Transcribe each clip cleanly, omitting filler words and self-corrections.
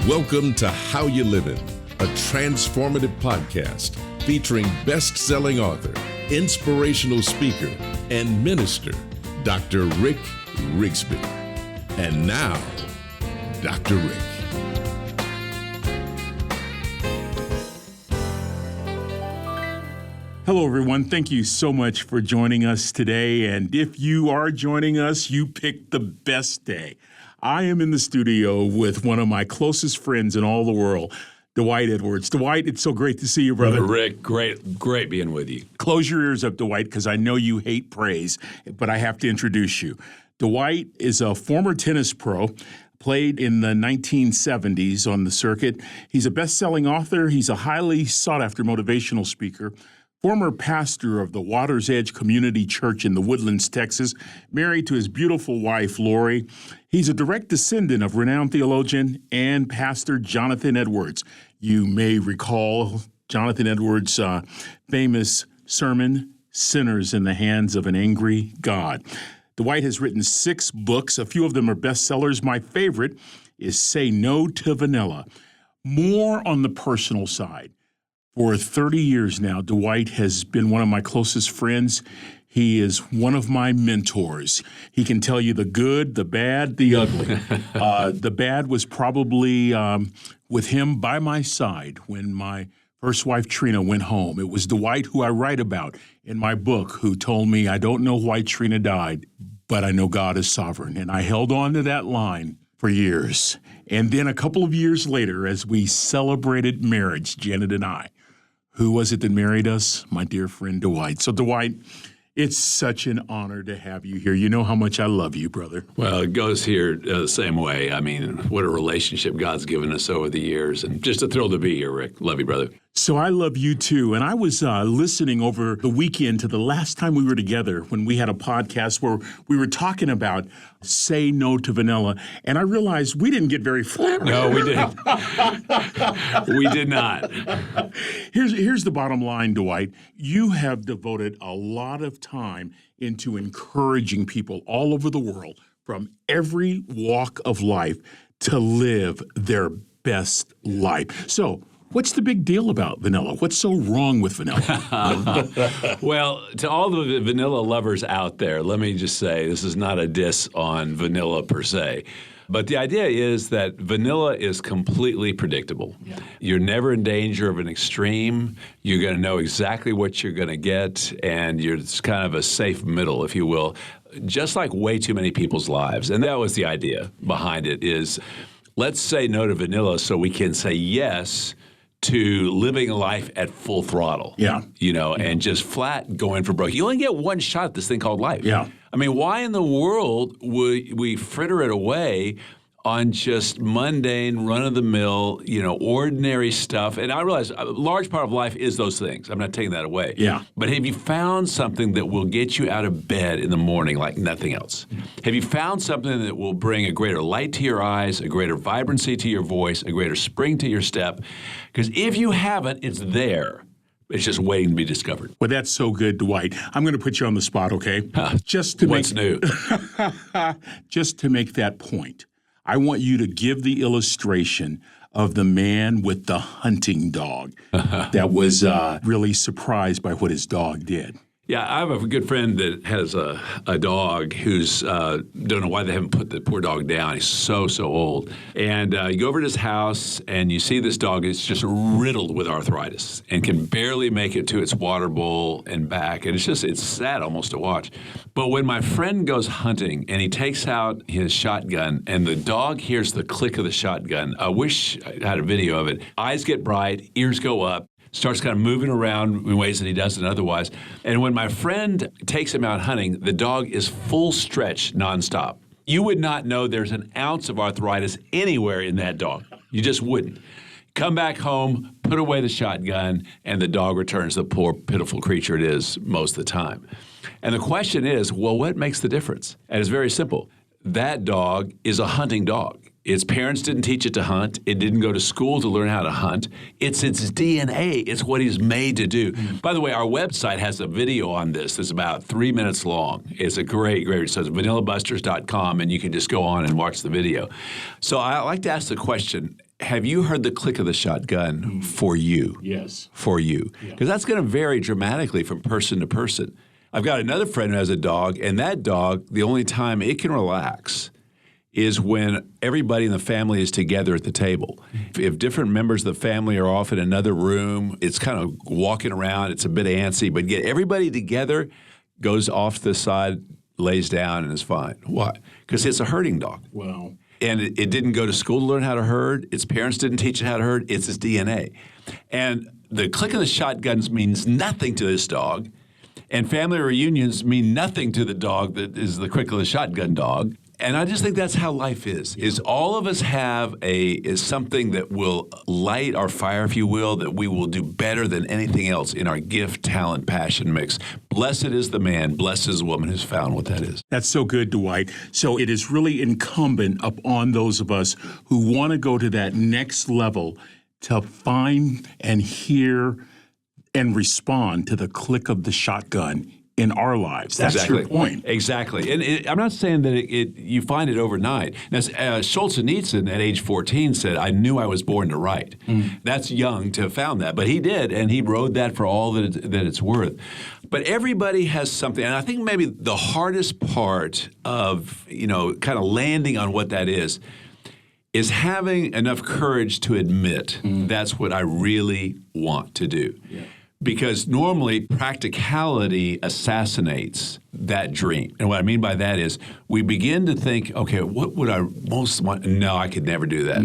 Welcome to How You Livin', a transformative podcast featuring best-selling author, inspirational speaker, and minister, Dr. Rick Rigsby. And now, Dr. Rick. Hello, everyone. Thank you so much for joining us today. And if you are joining us, you picked the best day. I am in the studio with one of my closest friends in all the world, Dwight Edwards. Dwight, it's so great to see you, brother. Rick, great being with you. Close your ears up, Dwight, because I know you hate praise, but I have to introduce you. Dwight is a former tennis pro, played in the 1970s on the circuit. He's a best-selling author. He's a highly sought-after motivational speaker. Former pastor of the Water's Edge Community Church in the Woodlands, Texas, married to his beautiful wife, Lori. He's a direct descendant of renowned theologian and pastor Jonathan Edwards. You may recall Jonathan Edwards' famous sermon, Sinners in the Hands of an Angry God. Dwight has written 6 books. A few of them are bestsellers. My favorite is Say No to Vanilla. More on the personal side. For 30 years now, Dwight has been one of my closest friends. He is one of my mentors. He can tell you the good, the bad, the ugly. The bad was probably with him by my side when my first wife, Trina, went home. It was Dwight, who I write about in my book, who told me, I don't know why Trina died, but I know God is sovereign. And I held on to that line for years. And then a couple of years later, as we celebrated marriage, Janet and I, who was it that married us? My dear friend, Dwight. So, Dwight, it's such an honor to have you here. You know how much I love you, brother. Well, it goes here the same way. I mean, what a relationship God's given us over the years. And just a thrill to be here, Rick. Love you, brother. So I love you, too. And I was listening over the weekend to the last time we were together when we had a podcast where we were talking about Say No to Vanilla. And I realized we didn't get very far. No, we didn't. We did not. Here's the bottom line, Dwight. You have devoted a lot of time into encouraging people all over the world from every walk of life to live their best life. So, what's the big deal about vanilla? What's so wrong with vanilla? Well, to all the vanilla lovers out there, let me just say this is not a diss on vanilla per se. But the idea is that vanilla is completely predictable. Yeah. You're never in danger of an extreme. You're going to know exactly what you're going to get, and it's kind of a safe middle, if you will, just like way too many people's lives. And that was the idea behind it is let's say no to vanilla so we can say yes to living a life at full throttle. Yeah. And just flat going for broke. You only get one shot at this thing called life. Yeah. I mean, why in the world would we fritter it away on just mundane, run-of-the-mill, ordinary stuff? And I realize a large part of life is those things. I'm not taking that away. Yeah. But have you found something that will get you out of bed in the morning like nothing else? Have you found something that will bring a greater light to your eyes, a greater vibrancy to your voice, a greater spring to your step? Because if you haven't, it's there. It's just waiting to be discovered. Well, that's so good, Dwight. I'm going to put you on the spot, okay? What's new? Just to make that point, I want you to give the illustration of the man with the hunting dog that was really surprised by what his dog did. Yeah, I have a good friend that has a dog who's, don't know why they haven't put the poor dog down. He's so old. And you go over to his house and you see this dog is just riddled with arthritis and can barely make it to its water bowl and back. And it's sad almost to watch. But when my friend goes hunting and he takes out his shotgun and the dog hears the click of the shotgun, I wish I had a video of it. Eyes get bright, ears go up. Starts kind of moving around in ways that he doesn't otherwise. And when my friend takes him out hunting, the dog is full stretch nonstop. You would not know there's an ounce of arthritis anywhere in that dog. You just wouldn't. Come back home, put away the shotgun, and the dog returns the poor, pitiful creature it is most of the time. And the question is, well, what makes the difference? And it's very simple. That dog is a hunting dog. Its parents didn't teach it to hunt. It didn't go to school to learn how to hunt. It's its DNA. It's what he's made to do. By the way, our website has a video on this that's about 3 minutes long. It's a great so it's vanillabusters.com, and you can just go on and watch the video. So I like to ask the question, have you heard the click of the shotgun for you? Yes. For you. Because that's going to vary dramatically from person to person. I've got another friend who has a dog, and that dog, the only time it can relax is when everybody in the family is together at the table. If different members of the family are off in another room, it's kind of walking around, it's a bit antsy, but get everybody together, goes off to the side, lays down, and is fine. Why? Because it's a herding dog. Wow. And it didn't go to school to learn how to herd. Its parents didn't teach it how to herd. It's its DNA. And the click of the shotguns means nothing to this dog. And family reunions mean nothing to the dog that is the click of the shotgun dog. And I just think that's how life is all of us have is something that will light our fire, if you will, that we will do better than anything else in our gift, talent, passion mix. Blessed is the man, blessed is the woman who's found what that is. That's so good, Dwight. So it is really incumbent upon those of us who want to go to that next level to find and hear and respond to the click of the shotgun in our lives. That's exactly. your point. Exactly. And I'm not saying that you find it overnight. Now, Solzhenitsyn at age 14 said, I knew I was born to write. That's young to have found that. But he did, and he rode that for all that it's worth. But everybody has something, and I think maybe the hardest part of, kind of landing on what that is having enough courage to admit that's what I really want to do. Yeah. Because normally practicality assassinates that dream. And what I mean by that is we begin to think, okay, what would I most want? No, I could never do that.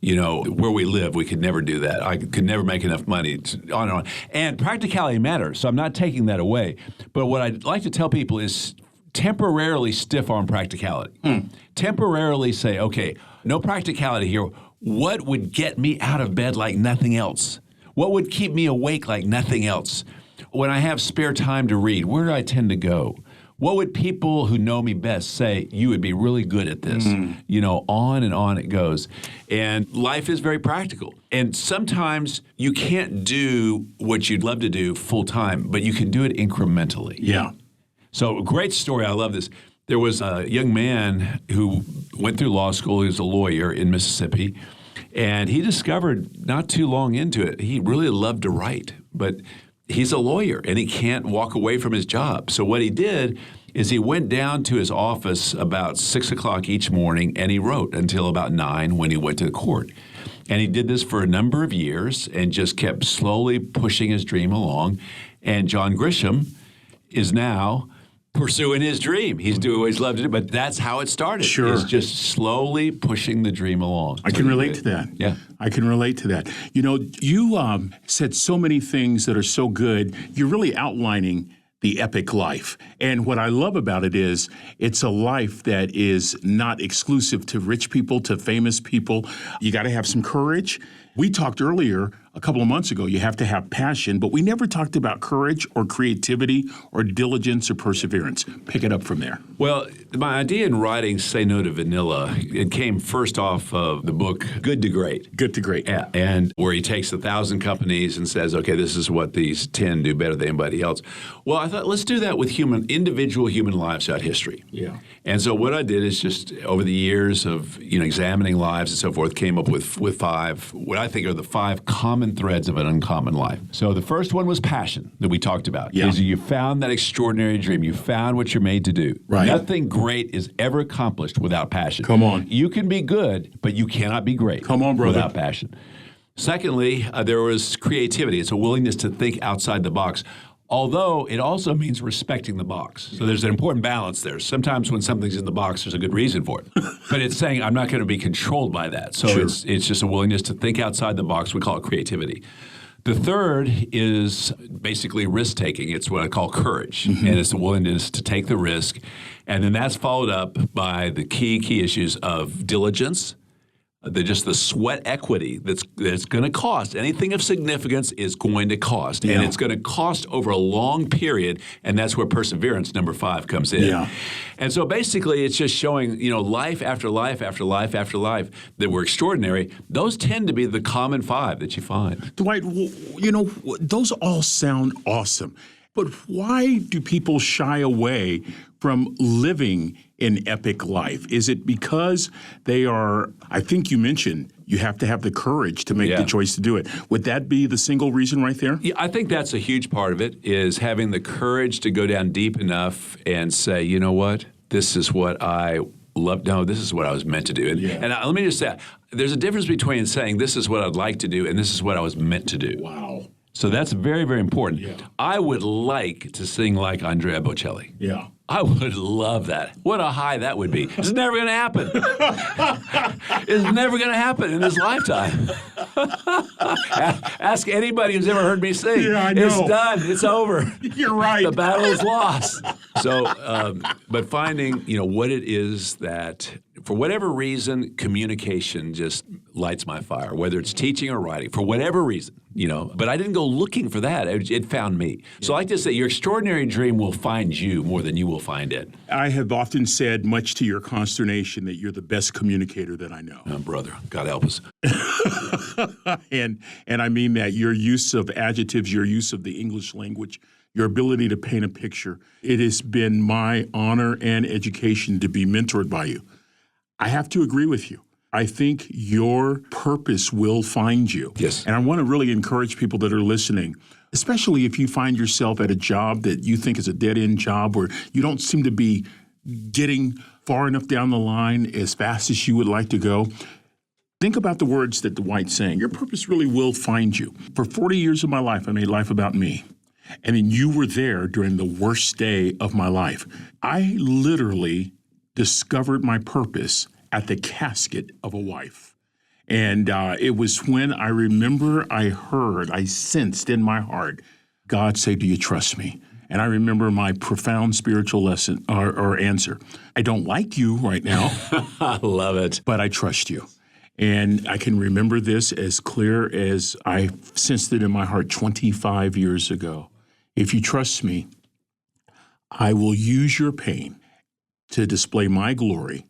Where we live, we could never do that. I could never make enough money, on and on. And practicality matters, so I'm not taking that away. But what I'd like to tell people is temporarily stiff-arm practicality. Temporarily say, okay, no practicality here. What would get me out of bed like nothing else? What would keep me awake like nothing else? When I have spare time to read, where do I tend to go? What would people who know me best say, you would be really good at this? On and on it goes. And life is very practical. And sometimes you can't do what you'd love to do full time, but you can do it incrementally. Yeah. So a great story. I love this. There was a young man who went through law school. He was a lawyer in Mississippi. And he discovered not too long into it, he really loved to write, but he's a lawyer and he can't walk away from his job. So what he did is he went down to his office about 6 o'clock each morning and he wrote until about 9 when he went to court. And he did this for a number of years and just kept slowly pushing his dream along. And John Grisham is now pursuing his dream. He's doing what he's loved to do, but that's how it started. Sure. It's just slowly pushing the dream along. I can relate to that. Yeah. I can relate to that. You said so many things that are so good. You're really outlining the epic life. And what I love about it is it's a life that is not exclusive to rich people, to famous people. You got to have some courage. We talked earlier, a couple of months ago, you have to have passion, but we never talked about courage or creativity or diligence or perseverance. Pick it up from there. Well, my idea in writing Say No to Vanilla, it came first off of the book Good to Great. Good to Great. Yeah, and where he takes 1,000 companies and says, okay, this is what these 10 do better than anybody else. Well, I thought, let's do that with individual human lives throughout history. Yeah. And so what I did is just over the years of examining lives and so forth, came up with 5, what I think are the 5 common threads of an uncommon life. So the first one was passion that we talked about. Yeah. Is you found that extraordinary dream. You found what you're made to do. Right. Nothing great is ever accomplished without passion. Come on. You can be good, but you cannot be great. Come on, brother. Without passion. Secondly, there was creativity. It's a willingness to think outside the box. Although it also means respecting the box. So there's an important balance there. Sometimes when something's in the box, there's a good reason for it. But it's saying I'm not going to be controlled by that. So Sure. it's just a willingness to think outside the box. We call it creativity. The third is basically risk-taking. It's what I call courage. And it's the willingness to take the risk. And then that's followed up by the key issues of diligence, the sweat equity that's going to cost. Anything of significance is going to cost. Yeah. And it's going to cost over a long period, and that's where perseverance, number 5, comes in. Yeah. And so basically it's just showing, life after life after life after life that were extraordinary. Those tend to be the common 5 that you find. Dwight, those all sound awesome. But why do people shy away from living an epic life? Is it because they are, I think you mentioned, you have to have the courage to make the choice to do it. Would that be the single reason right there? Yeah, I think that's a huge part of it, is having the courage to go down deep enough and say, you know what, this is what I love. No, this is what I was meant to do. And let me just say, there's a difference between saying this is what I'd like to do and this is what I was meant to do. Wow. So that's very, very important. Yeah. I would like to sing like Andrea Bocelli. Yeah. I would love that. What a high that would be. It's never going to happen. It's never going to happen in this lifetime. Ask anybody who's ever heard me sing. Yeah, I know. It's done. It's over. You're right. The battle is lost. So, but finding, what it is that, for whatever reason, communication just lights my fire, whether it's teaching or writing, for whatever reason, But I didn't go looking for that. It found me. So I like to say your extraordinary dream will find you more than you will find it. I have often said, much to your consternation, that you're the best communicator that I know. Oh, brother, God help us. And I mean that. Your use of adjectives, your use of the English language, your ability to paint a picture. It has been my honor and education to be mentored by you. I have to agree with you. I think your purpose will find you. Yes. And I want to really encourage people that are listening, especially if you find yourself at a job that you think is a dead-end job or you don't seem to be getting far enough down the line as fast as you would like to go. Think about the words that Dwight's saying. Your purpose really will find you. For 40 years of my life, I made life about me. And then you were there during the worst day of my life. I literally discovered my purpose at the casket of a wife. And it was when I remember I sensed in my heart, God say, do you trust me? And I remember my profound spiritual lesson or answer. I don't like you right now. I love it. But I trust you. And I can remember this as clear as I sensed it in my heart 25 years ago. If you trust me, I will use your pain to display my glory,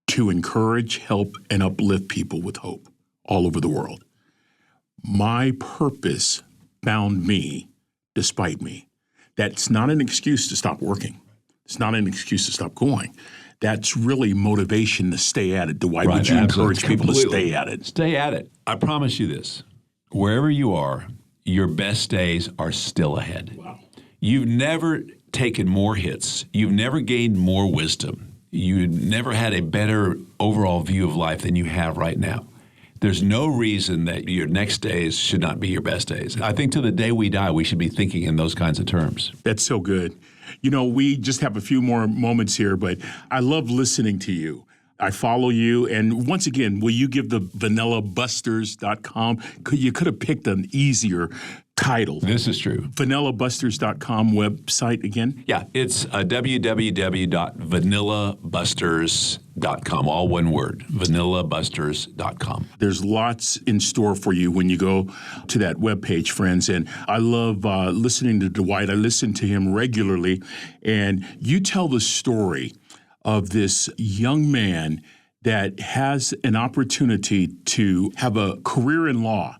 to encourage, help, and uplift people with hope all over the world. My purpose found me despite me. That's not an excuse to stop working. It's not an excuse to stop going. That's really motivation to stay at it. Dwight, would you encourage people to stay at it? Stay at it. I promise you this. Wherever you are, your best days are still ahead. Wow. You've never taken more hits. You've never gained more wisdom. You never had a better overall view of life than you have right now. There's no reason that your next days should not be your best days. I think to the day we die, we should be thinking in those kinds of terms. That's so good. We just have a few more moments here, but I love listening to you. I follow you. And once again, will you give the vanillabusters.com? You could have picked an easier title. This is true. Vanillabusters.com website again? Yeah, it's www.vanillabusters.com, all one word, vanillabusters.com. There's lots in store for you when you go to that webpage, friends. And I love listening to Dwight. I listen to him regularly. And you tell the story of this young man that has an opportunity to have a career in law.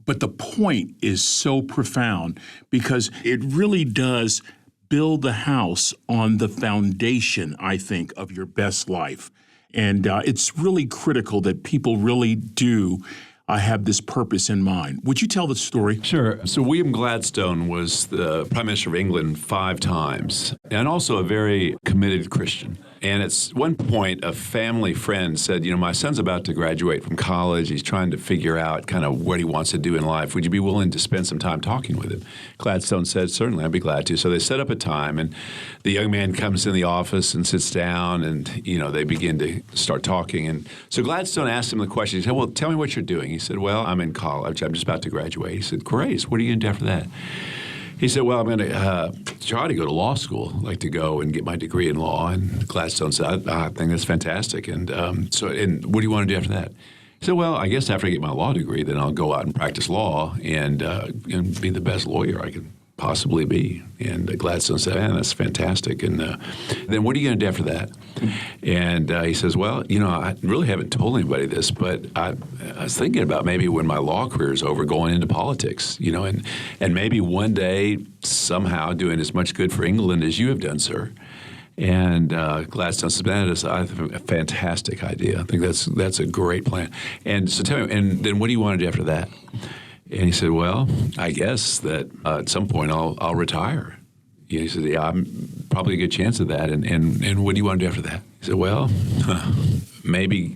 But the point is so profound because it really does build the house on the foundation, I think, of your best life. And it's really critical that people really do have this purpose in mind. Would you tell the story? Sure. So William Gladstone was the Prime Minister of England 5 times and also a very committed Christian. And at one point, a family friend said, my son's about to graduate from college. He's trying to figure out kind of what he wants to do in life. Would you be willing to spend some time talking with him? Gladstone said, certainly, I'd be glad to. So they set up a time, and the young man comes in the office and sits down, and, they begin to start talking. And so Gladstone asked him the question. He said, well, tell me what you're doing. He said, well, I'm in college. I'm just about to graduate. He said, great. What are you going to do after that? He said, well, I'm going to try to go to law school. I'd like to go and get my degree in law. And Gladstone said, I think that's fantastic. And so what do you want to do after that? He said, well, I guess after I get my law degree, then I'll go out and practice law and be the best lawyer I can possibly be. And Gladstone said, man, that's fantastic. And then what are you going to do after that? And he says, well, I really haven't told anybody this, but I was thinking about maybe when my law career is over, going into politics, and maybe one day somehow doing as much good for England as you have done, sir. And Gladstone said, that is a fantastic idea. I think that's a great plan. And so tell me, and then what do you want to do after that? And he said, well, I guess that at some point I'll retire. He said, yeah, I'm probably a good chance of that. And what do you want to do after that? He said, well, maybe,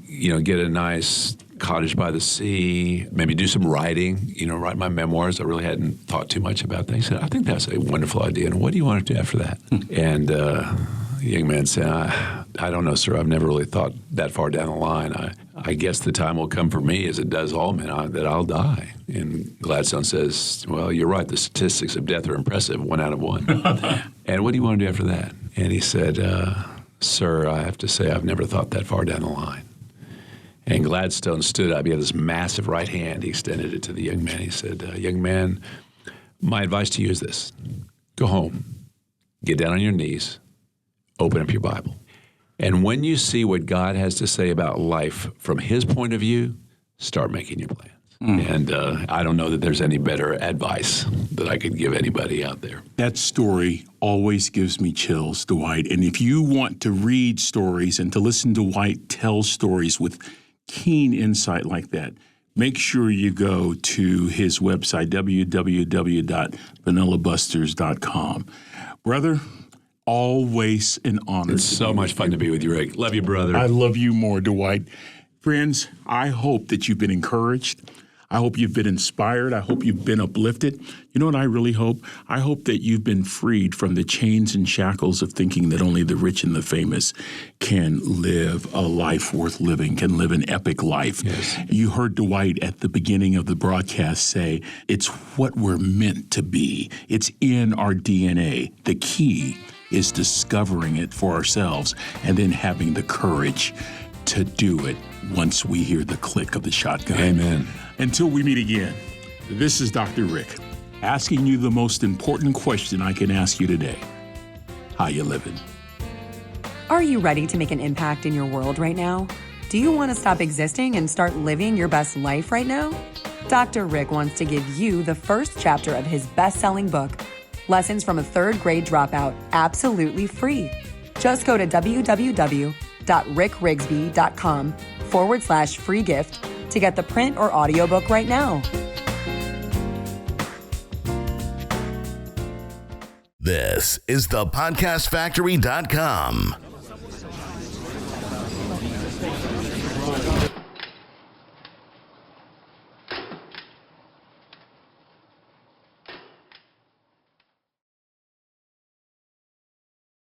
get a nice cottage by the sea, maybe do some writing, write my memoirs. I really hadn't thought too much about that. He said, I think that's a wonderful idea. And what do you want to do after that? And the young man said, I don't know, sir. I've never really thought that far down the line. I guess the time will come for me, as it does all men, that I'll die. And Gladstone says, well, you're right. The statistics of death are impressive, 1 out of 1. And what do you want to do after that? And he said, sir, I have to say I've never thought that far down the line. And Gladstone stood up. He had this massive right hand. He extended it to the young man. He said, young man, my advice to you is this. Go home, get down on your knees, open up your Bible. And when you see what God has to say about life from his point of view, start making your plans. And I don't know that there's any better advice that I could give anybody out there. That story always gives me chills, Dwight. And if you want to read stories and to listen to Dwight tell stories with keen insight like that, make sure you go to his website, www.vanillabusters.com. Brother, always an honor. It's so much fun to be with you, Rick. Love you, brother. I love you more, Dwight. Friends, I hope that you've been encouraged. I hope you've been inspired. I hope you've been uplifted. You know what I really hope? I hope that you've been freed from the chains and shackles of thinking that only the rich and the famous can live a life worth living, can live an epic life. Yes. You heard Dwight at the beginning of the broadcast say, it's what we're meant to be. It's in our DNA. The key is discovering it for ourselves and then having the courage to do it once we hear the click of the shotgun. Amen. Until we meet again, this is Dr. Rick, asking you the most important question I can ask you today. How you living? Are you ready to make an impact in your world right now? Do you want to stop existing and start living your best life right now? Dr. Rick wants to give you the first chapter of his best-selling book, Lessons from a Third Grade Dropout, absolutely free. Just go to www.rickrigsby.com/free gift to get the print or audiobook right now. This is the podcastfactory.com.